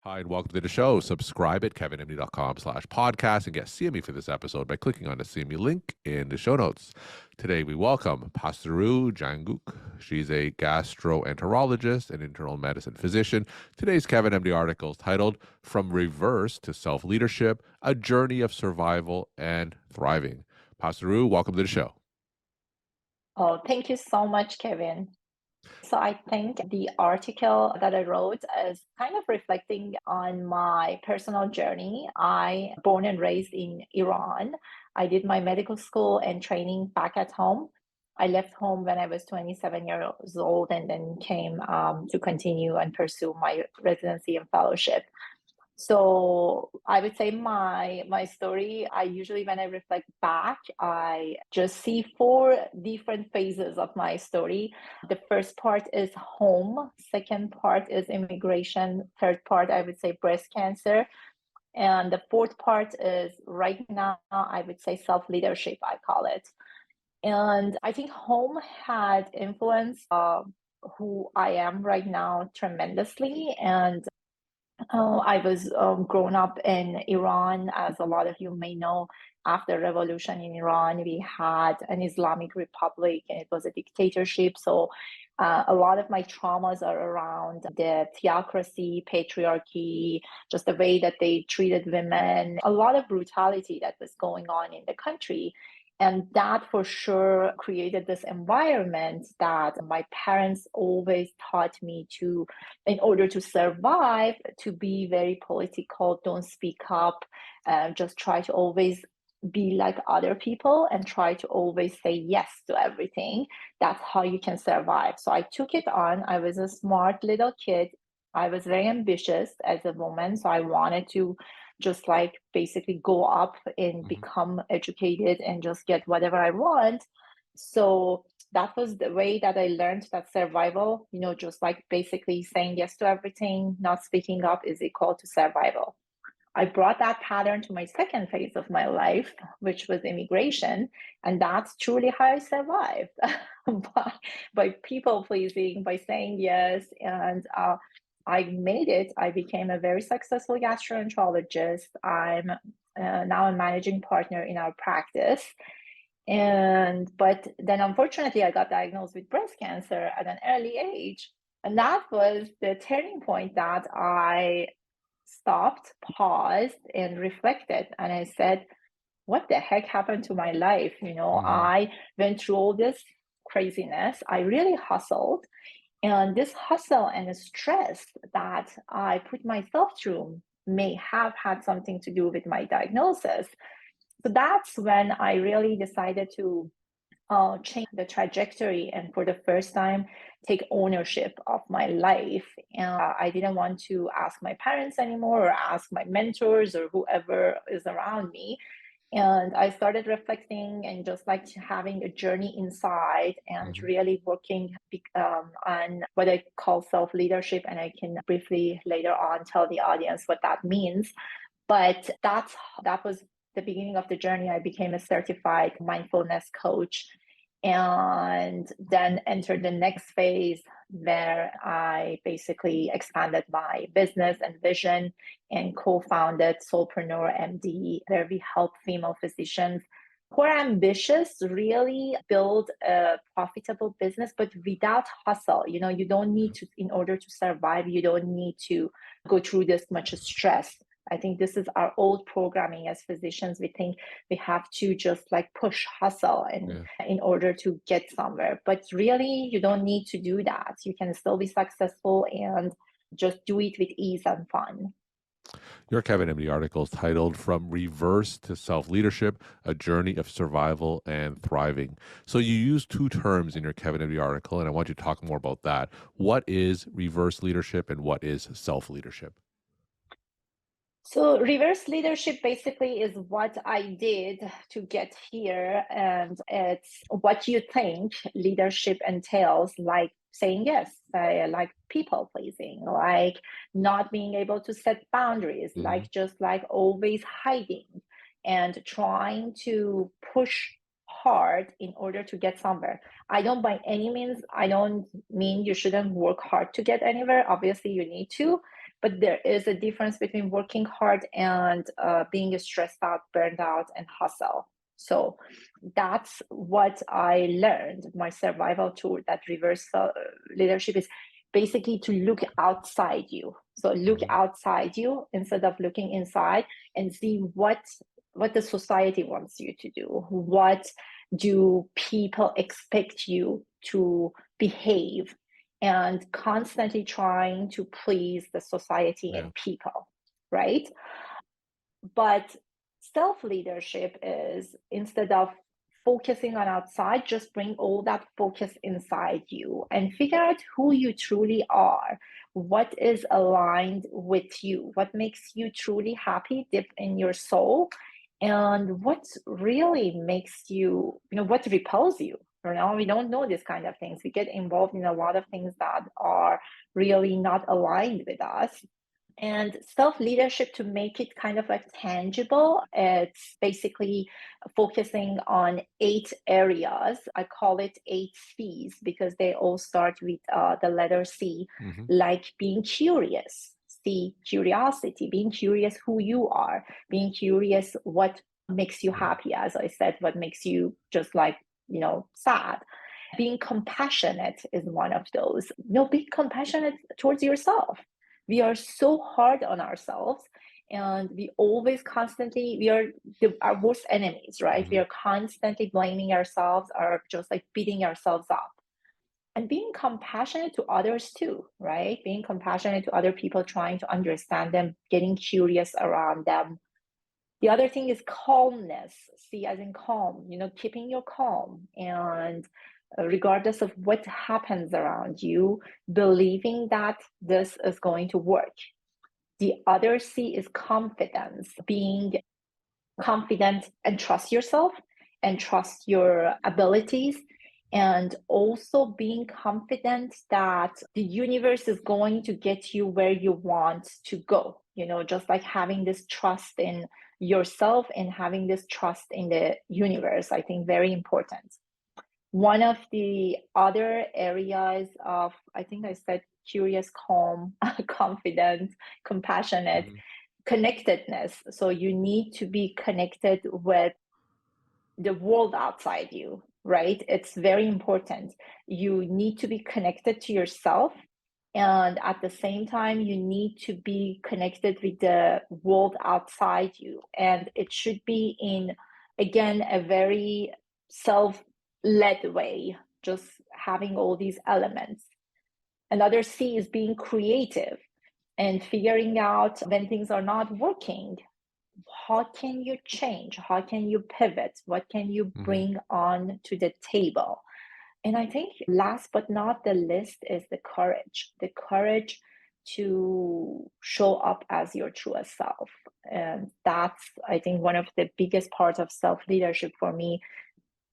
Hi, and welcome to the show. Subscribe at kevinmd.com/podcast and get CME for this episode by clicking on the CME link in the show notes. Today, we welcome Parastoo Jangouk. She's a gastroenterologist and internal medicine physician. Today's KevinMD article is titled From Reverse to Self-Leadership, A Journey of Survival and Thriving. Parastoo, welcome to the show. Oh, thank you so much, Kevin. So I think the article that I wrote is kind of reflecting on my personal journey. I born and raised in Iran. I did my medical school and training back at home. I left home when I was 27 years old and then came to continue and pursue my residency and fellowship. So I would say my story, I usually when I reflect back, I just see four different phases of my story. The first part is home, second part is immigration, third part I would say breast cancer, and the fourth part is right now I would say self-leadership, I call it. And I think home had influenced who I am right now tremendously. And I was grown up in Iran, as a lot of you may know. After revolution in Iran, we had an Islamic Republic, and it was a dictatorship. So a lot of my traumas are around the theocracy, patriarchy, just the way that they treated women, a lot of brutality that was going on in the country. And that for sure created this environment that my parents always taught me to, in order to survive, to be very political, don't speak up, just try to always be like other people and try to always say yes to everything. That's how you can survive. So I took it on. I was a smart little kid. I was very ambitious as a woman. So I wanted to just like basically go up and become educated and just get whatever I want. So that was the way that I learned that survival, just like basically saying yes to everything, not speaking up is equal to survival. I brought that pattern to my second phase of my life, which was immigration. And that's truly how I survived by people pleasing, by saying yes. And I made it. I became a very successful gastroenterologist. I'm now a managing partner in our practice. But then unfortunately, I got diagnosed with breast cancer at an early age. And that was the turning point that I stopped, paused, and reflected. And I said, what the heck happened to my life? I went through all this craziness. I really hustled. And this hustle and the stress that I put myself through may have had something to do with my diagnosis. So that's when I really decided to change the trajectory and for the first time take ownership of my life. And I didn't want to ask my parents anymore or ask my mentors or whoever is around me. And I started reflecting and just like having a journey inside and really working on what I call self-leadership. And I can briefly later on tell the audience what that means. But that was the beginning of the journey. I became a certified mindfulness coach and then entered the next phase where I basically expanded my business and vision and co-founded Soulpreneur MD, where we help female physicians who are ambitious really build a profitable business, but without hustle. You don't need to, in order to survive, you don't need to go through this much stress. I think this is our old programming as physicians. We think we have to just like push hustle in order to get somewhere. But really, you don't need to do that. You can still be successful and just do it with ease and fun. Your KevinMD article is titled From Reverse to Self-Leadership, A Journey of Survival and Thriving. So you use two terms in your KevinMD article, and I want you to talk more about that. What is reverse leadership and what is self-leadership? So reverse leadership basically is what I did to get here. And it's what you think leadership entails, like saying yes, like people pleasing, like not being able to set boundaries, like just like always hiding and trying to push hard in order to get somewhere. I don't by any means, I don't mean you shouldn't work hard to get anywhere. Obviously you need to. But there is a difference between working hard and being stressed out, burned out, and hustle. So that's what I learned. My survival tool, that reverse leadership, is basically to look outside you. So look outside you instead of looking inside, and see what the society wants you to do. What do people expect you to behave, and constantly trying to please the society and people, right? But self-leadership is, instead of focusing on outside, just bring all that focus inside you and figure out who you truly are, what is aligned with you, what makes you truly happy deep in your soul, and what really makes you, what repels you. We don't know these kind of things. We get involved in a lot of things that are really not aligned with us. And self-leadership, to make it kind of like tangible, it's basically focusing on 8 areas. I call it 8 C's because they all start with the letter C, like being curious. C, curiosity, being curious who you are, being curious what makes you happy, as I said, what makes you just like, sad. Being compassionate is one of those. Be compassionate towards yourself. We are so hard on ourselves, and we are our worst enemies, right? We are constantly blaming ourselves, or just like beating ourselves up. And being compassionate to others too, right? Being compassionate to other people, trying to understand them, getting curious around them. The other thing is calmness. C as in calm, keeping your calm, and regardless of what happens around you, believing that this is going to work. The other C is confidence, being confident and trust yourself and trust your abilities, and also being confident that the universe is going to get you where you want to go. Just like having this trust in yourself and having this trust in the universe, I think very important. One of the other areas of, I think I said curious, calm, confident, compassionate, connectedness. So you need to be connected with the world outside you, right? It's very important. You need to be connected to yourself. And at the same time, you need to be connected with the world outside you. And it should be in, again, a very self-led way, just having all these elements. Another C is being creative and figuring out when things are not working. How can you change? How can you pivot? What can you bring on to the table? And I think last but not the least is the courage to show up as your truest self. And that's, I think, one of the biggest parts of self-leadership for me,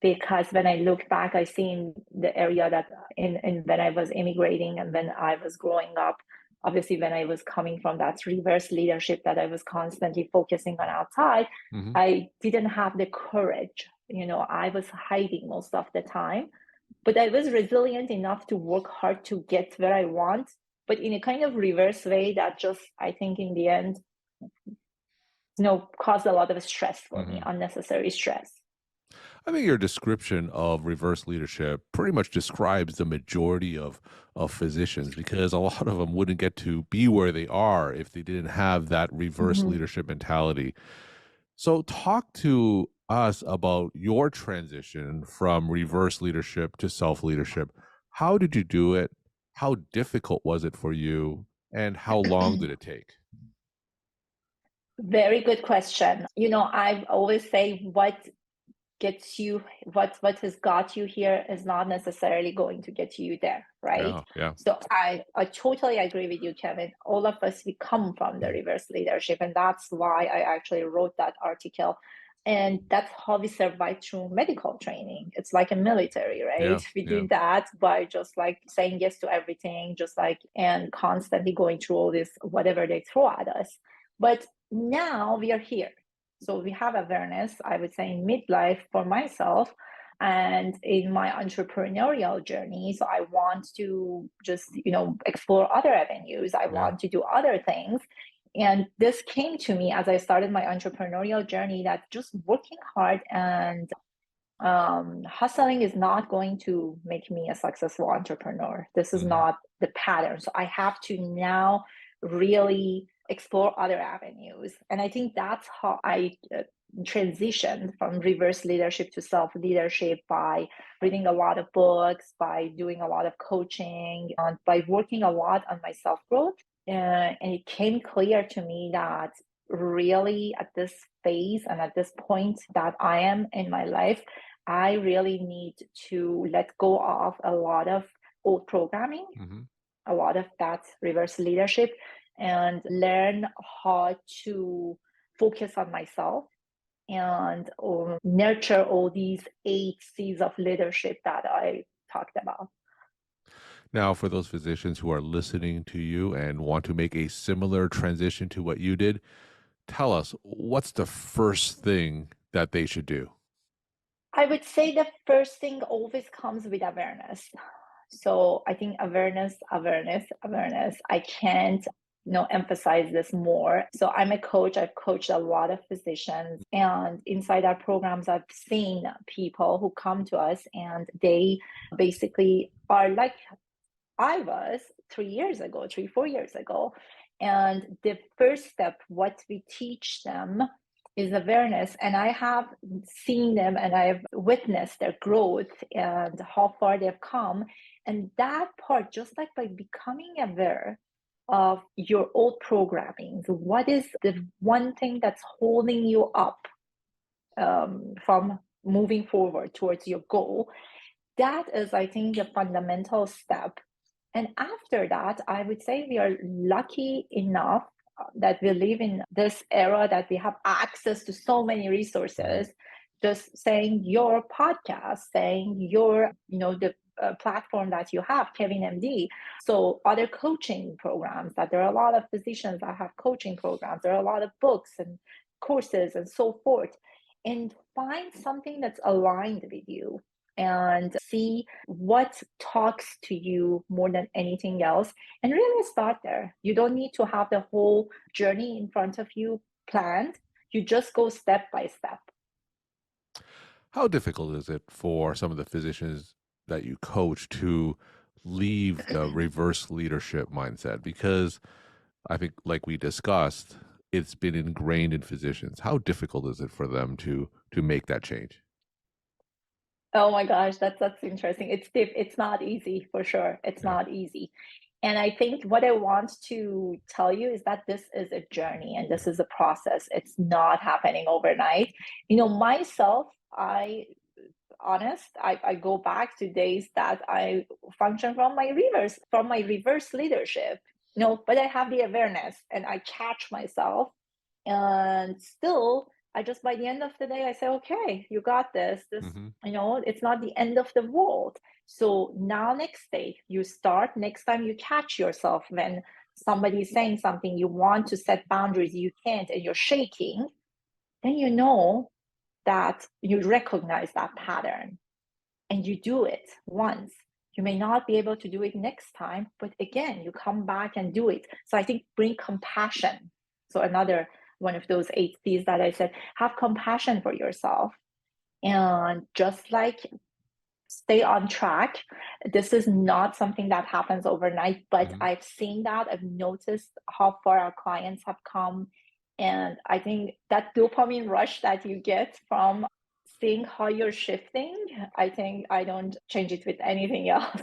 because when I look back, I see in the area that in when I was immigrating and when I was growing up, obviously when I was coming from that reverse leadership that I was constantly focusing on outside, I didn't have the courage. I was hiding most of the time. But I was resilient enough to work hard to get where I want, but in a kind of reverse way that just, I think in the end, caused a lot of stress for me, unnecessary stress. I think your description of reverse leadership pretty much describes the majority of physicians, because a lot of them wouldn't get to be where they are if they didn't have that reverse leadership mentality. So talk to us about your transition from reverse leadership to self-leadership. How did you do it? How difficult was it for you? And how long did it take? Very good question. I always say what has got you here is not necessarily going to get you there, right? Yeah. So I totally agree with you, Kevin. All of us, we come from the reverse leadership, and that's why I actually wrote that article. And that's how we survive through medical training. It's like a military, right? We do that by just like saying yes to everything, and constantly going through all this, whatever they throw at us. But now we are here. So we have awareness, I would say, in midlife for myself. And in my entrepreneurial journey, so I want to just, explore other avenues. I Yeah. want to do other things. And this came to me as I started my entrepreneurial journey, that just working hard and hustling is not going to make me a successful entrepreneur. This is Mhm. not the pattern. So I have to now really explore other avenues. And I think that's how I transitioned from reverse leadership to self leadership, by reading a lot of books, by doing a lot of coaching, and by working a lot on my self growth. And it came clear to me that really at this phase and at this point that I am in my life, I really need to let go of a lot of old programming, Mhm. a lot of that reverse leadership, and learn how to focus on myself and nurture all these 8 C's of leadership that I talked about. Now, for those physicians who are listening to you and want to make a similar transition to what you did, tell us, what's the first thing that they should do? I would say the first thing always comes with awareness. So I think awareness, awareness, awareness. I can't emphasize this more. So I'm a coach. I've coached a lot of physicians, and inside our programs, I've seen people who come to us and they basically are like I was 3 years ago, 4 years ago. And the first step, what we teach them, is awareness. And I have seen them and I've witnessed their growth and how far they've come. And that part, just like by becoming aware of your old programming, what is the one thing that's holding you up from moving forward towards your goal? That is, I think, the fundamental step. And after that, I would say we are lucky enough that we live in this era that we have access to so many Mhm. resources. Just saying your podcast, saying your, the platform that you have, KevinMD. So other coaching programs, that there are a lot of physicians that have coaching programs. There are a lot of books and courses and so forth. And find something that's aligned with you and see what talks to you more than anything else, and really start there. You don't need to have the whole journey in front of you planned. You just go step by step. How difficult is it for some of the physicians that you coach to leave the reverse leadership mindset? Because I think, like we discussed, it's been ingrained in physicians. How difficult is it for them to make that change? Oh my gosh, that's interesting. It's not easy, for sure. It's Yeah. not easy. And I think what I want to tell you is that this is a journey and this is a process. It's not happening overnight. Myself, I go back to days that I function from my reverse leadership. But I have the awareness and I catch myself, and still I just, by the end of the day, I say, okay, you got this. Hmm. It's not the end of the world. So now, next day you start, next time you catch yourself when somebody is saying something, you want to set boundaries, you can't, and you're shaking, then that you recognize that pattern and you do it once. You may not be able to do it next time, but again, you come back and do it. So I think bring compassion. So another one of those 8 C's that I said, have compassion for yourself. And just like stay on track. This is not something that happens overnight, but Hmm. I've seen that. I've noticed how far our clients have come. And I think that dopamine rush that you get from seeing how you're shifting, I think I don't change it with anything else.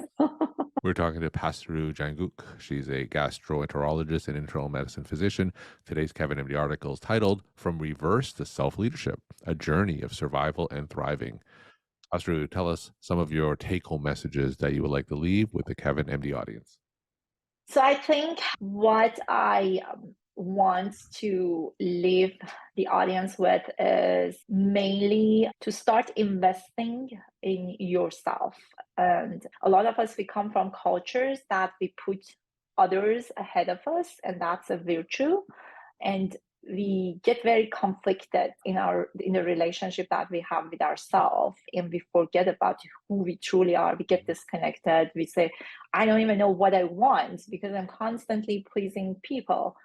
We're talking to Parastoo Jangouk. She's a gastroenterologist and internal medicine physician. Today's Kevin MD article is titled From Reverse to Self Leadership, A Journey of Survival and Thriving. Parastoo, tell us some of your take home messages that you would like to leave with the Kevin MD audience. So I think what I want to leave the audience with is mainly to start investing in yourself. And a lot of us, we come from cultures that we put others ahead of us, and that's a virtue. And we get very conflicted in the relationship that we have with ourselves, and we forget about who we truly are. We get disconnected. We say, I don't even know what I want because I'm constantly pleasing people.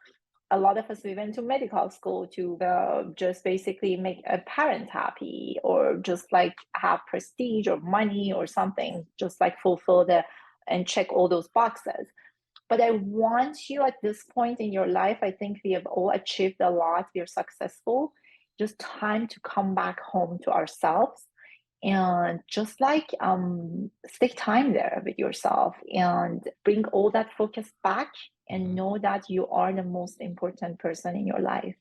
A lot of us, we went to medical school to just basically make a parent happy, or just like have prestige or money or something, just like fulfill and check all those boxes. But I want you, at this point in your life, I think we have all achieved a lot. We are successful. Just time to come back home to ourselves, and just like take time there with yourself and bring all that focus back, and know that you are the most important person in your life.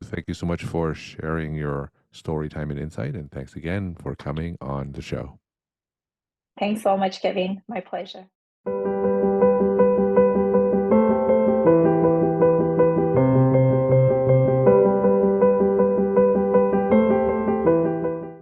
Thank you so much for sharing your story, time, and insight. And thanks again for coming on the show. Thanks so much, Kevin. My pleasure.